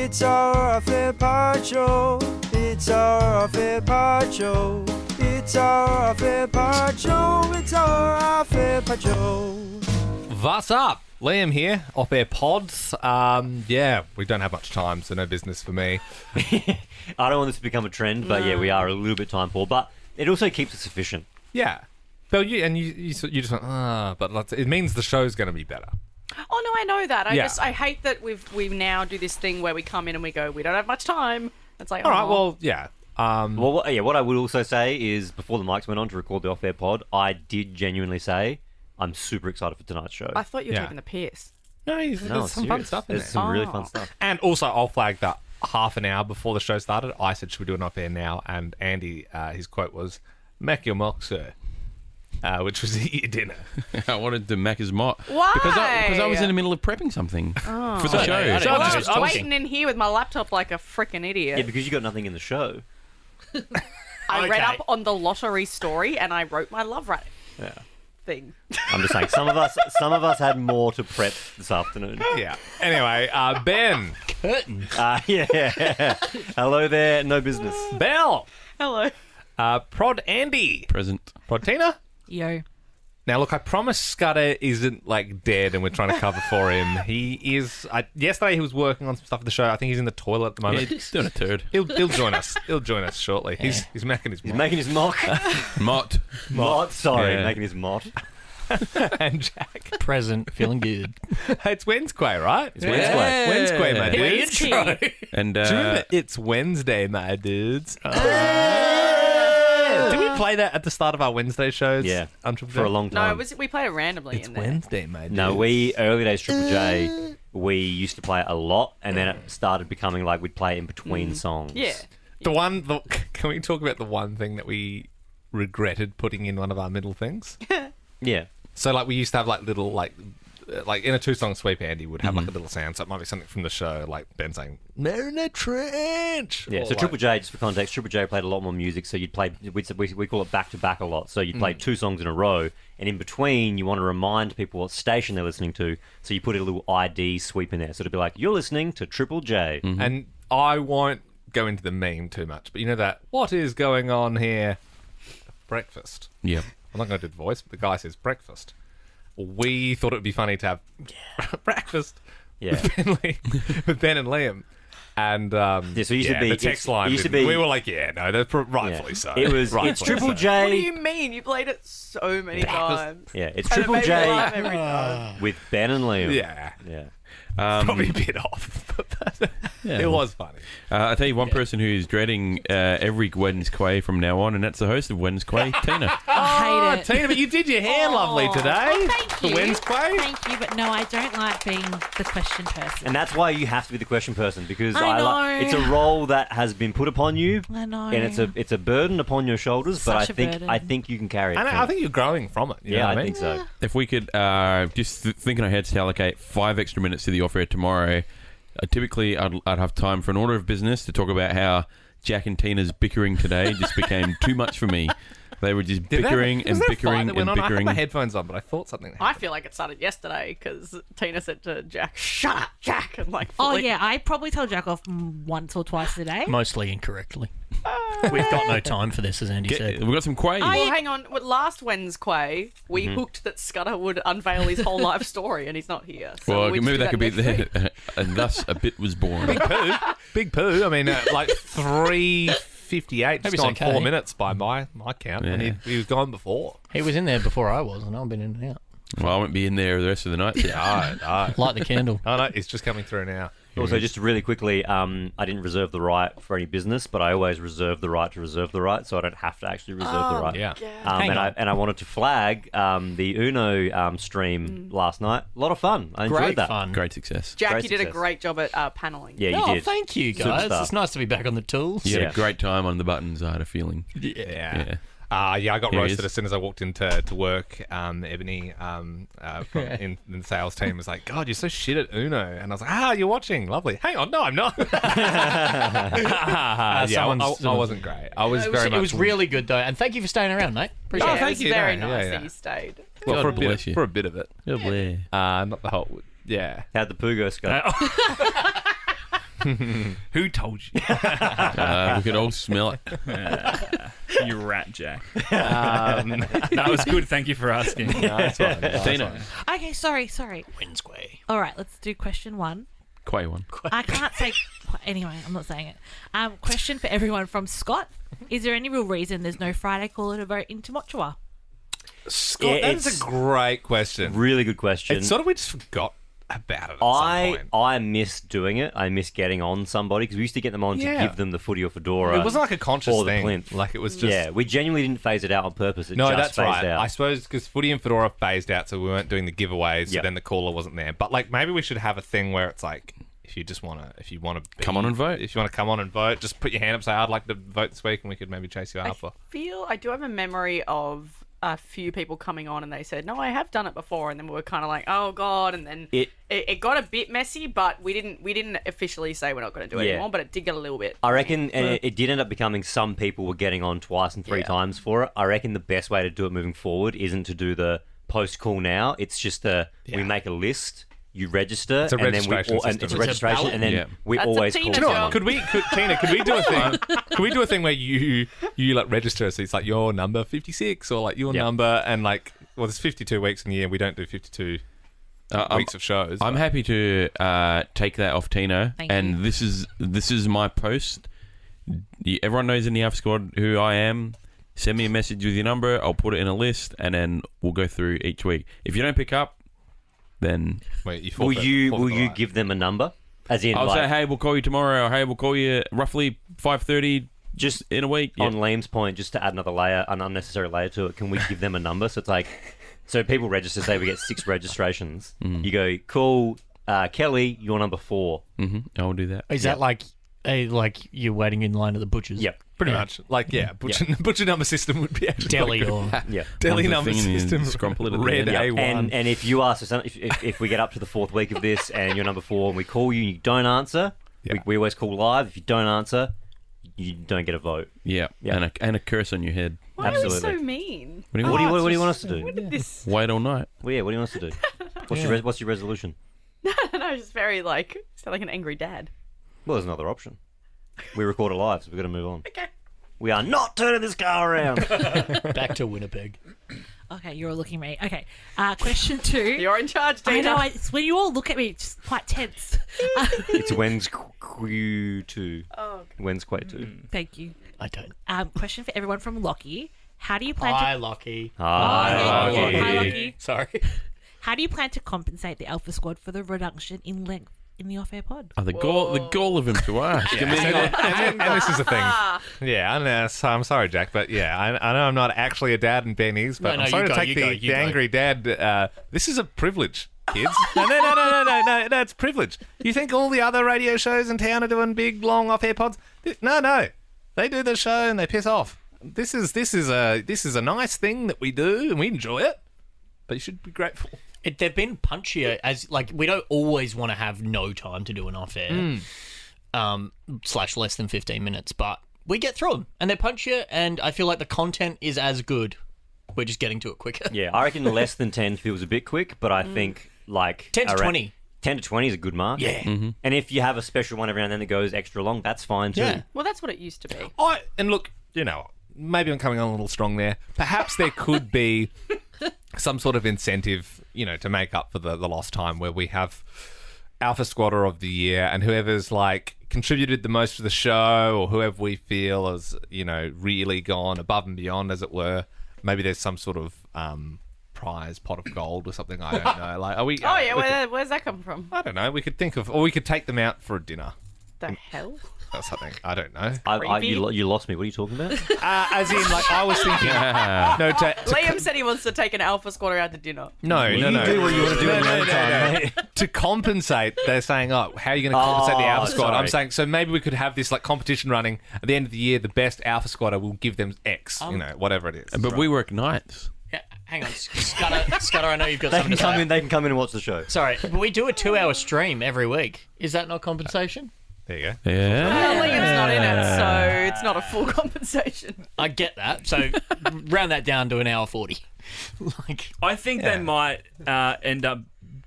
It's our affair pod show. It's our affair pod show. It's our affair pod show. It's our affair pod show. What's up? Liam here, off-air pods. Yeah, we don't have much time, so no business for me. I don't want this to become a trend, but yeah, we are a little bit time poor. But it also keeps us efficient. Yeah. But you just went, but it means the show's going to be better. Oh no, I know that. Yeah. I hate that we now do this thing where we come in and we go, we don't have much time. It's like, All right, well, yeah. What I would also say is before the mics went on to record the off-air pod, I did genuinely say I'm super excited for tonight's show. I thought you were Yeah. taking the piss. No, there's some fun serious. stuff in There's there. some really fun stuff. And also, I'll flag that half an hour before the show started, I said, should we do an off-air now? And Andy, his quote was, "Make your mock, sir." Which was eat your dinner. I wanted to mac his mott. Why? Because I was in the middle of prepping something for the show. I So was just just waiting in here with my laptop like a freaking idiot. Yeah, because you got nothing in the show. I read Okay. up on the lottery story and I wrote my love writing Yeah. thing. I'm just saying, some of us had more to prep this afternoon. Yeah. Anyway, Ben. Yeah. Hello there, no business. Bell. Hello. Prod Andy. Present. Prod Tina. Yo. Now, look, I promise Scudder isn't, like, dead and we're trying to cover for him. He is... yesterday he was working on some stuff for the show. I think he's in the toilet at the Yeah, moment. he's doing a turd. He'll join us. He'll join us shortly. He's making his He's making his mock. Mott. Sorry, Yeah. making his mott. and Jack. Present, feeling good. Hey, it's Wednesquay, right? It's Wednesquay. Wednesquay, my Yeah. dudes. Wednesquay. And Do you remember It's Wednesday, my dudes? Did we play that at the start of our Wednesday shows? Yeah, on Triple for a J? long time. No, we played it randomly It's in there. Wednesday, my dudes. No, early days Triple J, we used to play it a lot, and then it started becoming like we'd play it in between songs. Yeah. Can we talk about the one thing that we regretted putting in one of our middle things? Yeah. So, like, we used to have, like, little, like in a two-song sweep, Andy would have, like, a little sound. So it might be something from the show, like Ben saying, "Marina Trench." Yeah, Or, so like- Triple J, just for context, Triple J played a lot more music, so you'd play, we call it back-to-back a lot, so you'd play two songs in a row, and in between, you want to remind people what station they're listening to, so you put a little ID sweep in there, so it'd be like, you're listening to Triple J. And I won't go into the meme too much, but you know that, what is going on here? Breakfast. Yeah. I'm not going to do the voice, but the guy says breakfast. We thought it would be funny to have breakfast Yeah. with Ben and Liam. And so it used to be- the text it line. used to didn't- be- we were like, yeah, no, that's rightfully Yeah. so. It was, Rightfully it's Triple so. J. What do you mean? You played it so many times. Yeah, it's And it Triple made me laugh J every time. with Ben and Liam. Yeah, Yeah. probably a bit off, but it was funny. I'll tell you one person who's dreading every Wednesquay from now on, and that's the host of Wednesquay, Tina. I hate it. Tina, but you did your hair lovely today. Oh, thank For you. Wednesquay. Thank you, but no, I don't like being the question person. And that's why you have to be the question person, because I know. it's a role that has been put upon you, I know. and it's a burden upon your shoulders. But Such a burden. I think you can carry it. And I think you're growing from it. You know yeah, what I mean? think so. If we could, just thinking ahead to allocate 5 extra minutes to the off-air tomorrow, typically I'd have time for an order of business to talk about how Jack and Tina's bickering today just became too much for me. They were just bickering and bickering and I had bickering. my headphones on, but I thought something happened. I feel like it started yesterday because Tina said to Jack, "Shut up, Jack," and like, Oh, fully- yeah, I probably tell Jack off once or twice a day. Mostly incorrectly. We've got no time for this, as Andy said. We've got some quays. Well, hang on. Last Wednesquay, we hooked that Scudder would unveil his whole life story, and he's not here. So Well, we maybe just that could do be next there. week. And thus a bit was born. Big poo. I mean, like 3:58. Just Maybe gone it's okay. 4 minutes by my count, and Yeah. he was gone before. He was in there before I was, and I've been in and out. Well, I won't be in there the rest of the night. No. Light the candle. Oh, no, it's just coming through now. Also, just really quickly, I didn't reserve the right for any business, but I always reserve the right to reserve the right, so I don't have to actually reserve the right. Yeah. Hang on. I wanted to flag the Uno stream last night. A lot of fun. I enjoyed Great that. fun. Great success. Jack, Great you did a success. great job at paneling. Yeah, you Oh, did. thank you, guys. Superstar. It's nice to be back on the tools. You had Yeah. a great time on the buttons, I had a feeling. Yeah. Yeah. I got Here he roasted is. as soon as I walked into work. Ebony in the sales team was like, "God, you're so shit at Uno," and I was like, "You're watching, lovely." Hang on, no, I'm not. I wasn't great. I was very much. It was really good, though. And thank you for staying around, mate. Appreciate Yeah, it. thank it was you. very No, nice yeah, that yeah. you stayed. well, God for a bit bless you. for a bit of it. Lovely. Not the whole. Yeah. How'd the poo go, Scott? Who told you? We could all smell it. You rat, Jack. That was good. Thank you for asking. Tina. Okay, sorry. Wednesquay. All right, let's do question 1. Quay one. I can't say. Anyway, I'm not saying it. Question for everyone from Scott: is there any real reason there's no Friday caller to vote into Mochua? Scott, Yeah, that's it's a great question. Really good question. It's sort of we just forgot about it at some point. I miss doing it. I miss getting on somebody because we used to get them on to Yeah. give them the footy or fedora. It wasn't like a conscious or the thing. plinth. Like it was just... Yeah, we genuinely didn't phase it out on purpose. It No, just that's phased right. out. I suppose because Footy and Fedora phased out, so we weren't doing the giveaways. So Yep. then the caller wasn't there. But like, maybe we should have a thing where it's like, if you want to Come on and vote. If you want to come on and vote, just put your hand up. Say, I'd like to vote this week, and we could maybe chase you up. I do have a memory of a few people coming on and they said, no, I have done it before, and then we were kind of like, oh god, and then it got a bit messy, but we didn't officially say we're not going to do it anymore, but it did get a little bit. I reckon, and it did end up becoming some people were getting on twice and 3 times for it. I reckon the best way to do it moving forward isn't to do the post call now. It's just we make a list. You register, It's a and registration then system. it's a registration, and then we That's always a call. Tina job. Tina, could we do a thing? Could we do a thing where you like register? So it's like your number 56 or like your number, and like, well, there's 52 weeks in a year. We don't do 52 weeks of shows. I'm happy to take that off Tina, Thank and you. this is my post. Everyone knows in the Alpha Squad who I am. Send me a message with your number. I'll put it in a list, and then we'll go through each week. If you don't pick up, then Wait, you Will forfeit you the right. give them a number? As in, I'll like, say, hey, we'll call you tomorrow. Or, hey, we'll call you roughly 5:30 just in a week. on Liam's point, just to add another layer, an unnecessary layer to it, can we give them a number? So it's like, so people register, say we get 6 registrations. You go, cool, Kelly, you're number 4. I'll do that. Is that like you're waiting in line at the butcher's? Yep. Pretty much. Like, butcher number system would be actually Deli quite or... Yeah. Deli Comes the number thing and you system. scrumple it at the Red end. A1. And if you ask, so if we get up to the 4th week of this and you're number 4 and we call you and you don't answer, we always call live. If you don't answer, you don't get a vote. Yeah, Yeah. and a curse on your head. Why Absolutely. are we so mean? What do you What want? do you want us to do? When did this? Wait all night. Well, yeah, what do you want us to do? What's your resolution? No, it's just very like sound like an angry dad. Well, there's another option. We record it live, so we've got to move on. Okay. We are not turning this car around. Back to Winnipeg. Okay, you're all looking at me. Okay, question 2. You're in charge, I Dana. know. It's when you all look at me, it's just quite tense. It's Wednesquay 2. Oh, Wednesquay 2. Thank you. I don't. Question for everyone from Lockie: how do you plan Hi, to? Lockie. Hi, yeah, Lockie. Hi, Lockie. Sorry. How do you plan to compensate the Alpha Squad for the reduction in length in the off-air pod? Oh, the gall of him to ask. I mean, and this is the thing. Yeah, I know. So I'm sorry, Jack, but yeah, I know I'm not actually a dad in Benny's, but No, I'm sorry you to go, take you go, the you go. angry dad. This is a privilege, kids. No, it's privilege. You think all the other radio shows in town are doing big, long off-air pods? No. They do the show and they piss off. This is a nice thing that we do and we enjoy it, but you should be grateful. They've been punchier as like we don't always want to have no time to do an off air, / less than 15 minutes, but we get through them and they're punchier, and I feel like the content is as good. We're just getting to it quicker. Yeah, I reckon less than 10 feels a bit quick, but I think like 10 to 20. 10 to 20 is a good mark. Yeah. And if you have a special one every now and then that goes extra long, that's fine too. Yeah. well, that's what it used to be. And look, maybe I'm coming on a little strong there. Perhaps there could be some sort of incentive, to make up for the lost time where we have Alpha Squatter of the Year and whoever's like contributed the most to the show or whoever we feel has, really gone above and beyond, as it were. Maybe there's some sort of prize pot of gold or something. I don't know. Like, are we? Oh yeah, where's that come from? I don't know. We could think of, or we could take them out for a dinner The hell? or something. I don't know. You lost me. What are you talking about? As in, like, I was thinking. No, Liam said he wants to take an Alpha Squatter out to dinner. No. You do what you want to do in your own time, mate. To compensate, they're saying, how are you going to compensate the Alpha Squad? sorry. I'm saying, so maybe we could have this like competition running. At the end of the year, the best Alpha Squatter will give them X, whatever it is. but we work nights. Yeah, hang on, Scudder, I know you've got They something can to come say. in. They can come in and watch the show. Sorry, but we do a 2-hour stream every week. Is that not compensation? There you go. Yeah. Well, Liam's not in it, so it's not a full compensation. I get that. So round that down to an hour 40. Like, I think they might end up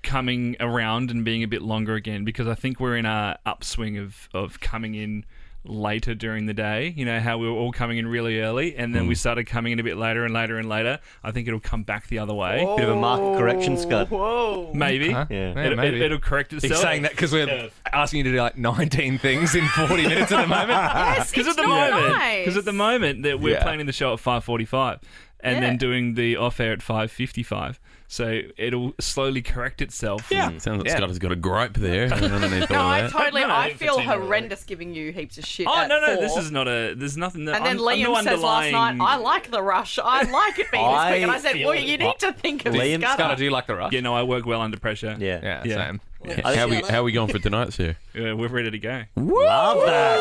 coming around and being a bit longer again, because I think we're in a upswing of coming in later during the day. You know how we were all coming in really early, and then we started coming in a bit later and later and later. I think it'll come back the other way. Bit of a market correction, Scott. Whoa. Maybe. Huh? Yeah. Maybe. It'll correct itself. He's saying that because we're asking you to do like 19 things in 40 minutes at the moment. Yes, Because it's at the not moment, nice. because at the moment that we're Yeah. planning the show at 5:45, and Yeah. then doing the off air at 5:55. So it'll slowly correct itself. Sounds like Yeah. Scott has got a gripe there. Underneath No, all I that. totally. No, I for feel 10 years. horrendous giving you heaps of shit. Oh at no, 4. this is not a. There's nothing that. And then I'm no Liam says last underlying- night, "I like the rush. I like it being this quick." And I said, feel "Well, it. you need to think of Liam, this, Scott, do you like the rush? Yeah, no, I work well under pressure. Yeah. Yeah, Yeah. same. How are we going for tonight, sir? We're ready to go. Love that.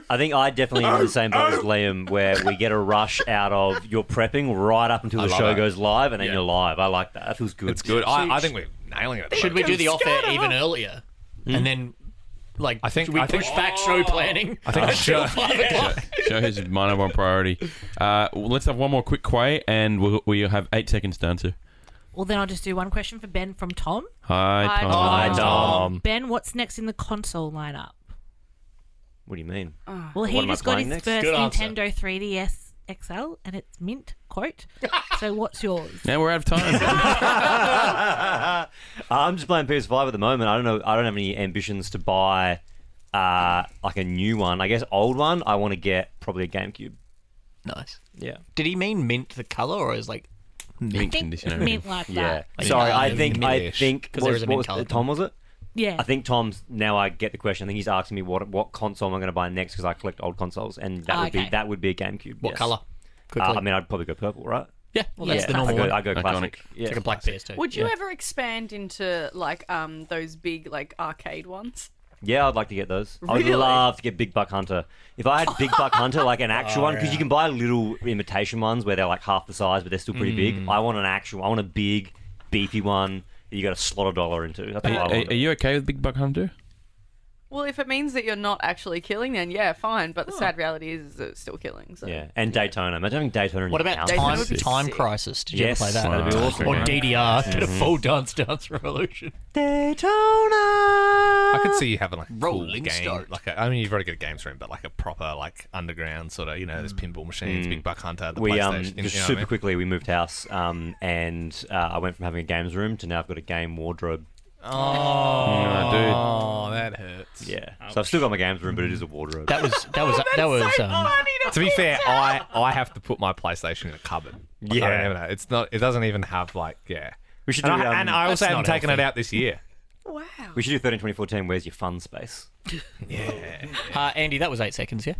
I think I definitely am in the same boat as Liam, where we get a rush out of your prepping right up until the love show it. goes live, and then Yeah. you're live. I like that. That feels good. It's good. I think we're nailing it. at the Should we moment. do the off air even earlier? And then, like, I think- should we I think- push back show planning? I think until sure. 5 o'clock? Show his minor one priority. Let's have one more quick quay, and we'll have 8 seconds to answer. Well, then I'll just do one question for Ben from Tom. Hi, Hi, Tom. Tom. Hi, Tom. Ben, what's next in the console lineup? What do you mean? Well, What he am I just got playing his next? first Good answer. Nintendo 3DS XL, and it's mint, quote. So what's yours? Now we're out of time. I'm just playing PS5 at the moment. I don't know. I don't have any ambitions to buy like a new one. I guess old one. I want to get probably a GameCube. Nice. Yeah. Did he mean mint the color, or is like I Mint think condition. mint like Yeah. that. Like, Sorry, yeah, I think mint-ish. 'Cause there is a what mint was colour. Tom, was it? Yeah. I think Tom's now. I get the question. I think he's asking me what console am I going to buy next because I collect old consoles, and that would be a GameCube. what yes. color? Quickly. I mean, I'd probably go purple, right? yeah, well, that's Yeah. the normal one. I go Iconic. classic. Yeah. It's like a black PS2. Would you ever expand into like those big like arcade ones? Yeah, I'd like to get those. I would Really? love to get Big Buck Hunter. If I had Big Buck Hunter, like an actual one, because you can buy little imitation ones where they're like half the size, but they're still pretty big. I want an actual. I want a big, beefy one that you got to slot $1 into. That's what I want. Are you okay with Big Buck Hunter? Well, if it means that you're not actually killing, then yeah, fine. But the sad reality is it's still killing. So. Yeah, and Daytona. Imagine having Daytona in What your about house. Daytona Time would be Time sick. Crisis? Did you Yes, ever play that? that'd be awesome. Or Yeah. DDR, did a full Dance Revolution. Daytona. I could see you having like a cool Rolling game. start. Like I mean, you've already got a games room, but like a proper like underground sort of, you know, there's pinball machines, Big Buck Hunter, the We PlayStation. you just know what I super mean? quickly we moved house, and I went from having a games room to now I've got a game wardrobe. Oh, that hurts. Yeah, so I've still got my games room, but it is a wardrobe. That was To be fair, I have to put my PlayStation in a cupboard. Like, I don't Yeah. even know. It's not. It doesn't even have like we should do. And I also That's haven't not taken it healthy. out this year. Wow. we should do 13-2014. Where's your fun space? Andy, that was 8 seconds, yeah?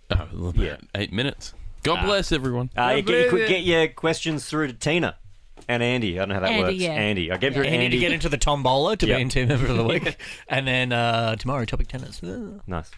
Oh, about 8 minutes. God bless everyone. Get your questions through to Tina and Andy. I don't know how that Andy, works. yeah. Andy, I gave through Andy to Andy. get into the tombola to Yep. be in Team Member of the Week. And then tomorrow, topic tennis. Nice.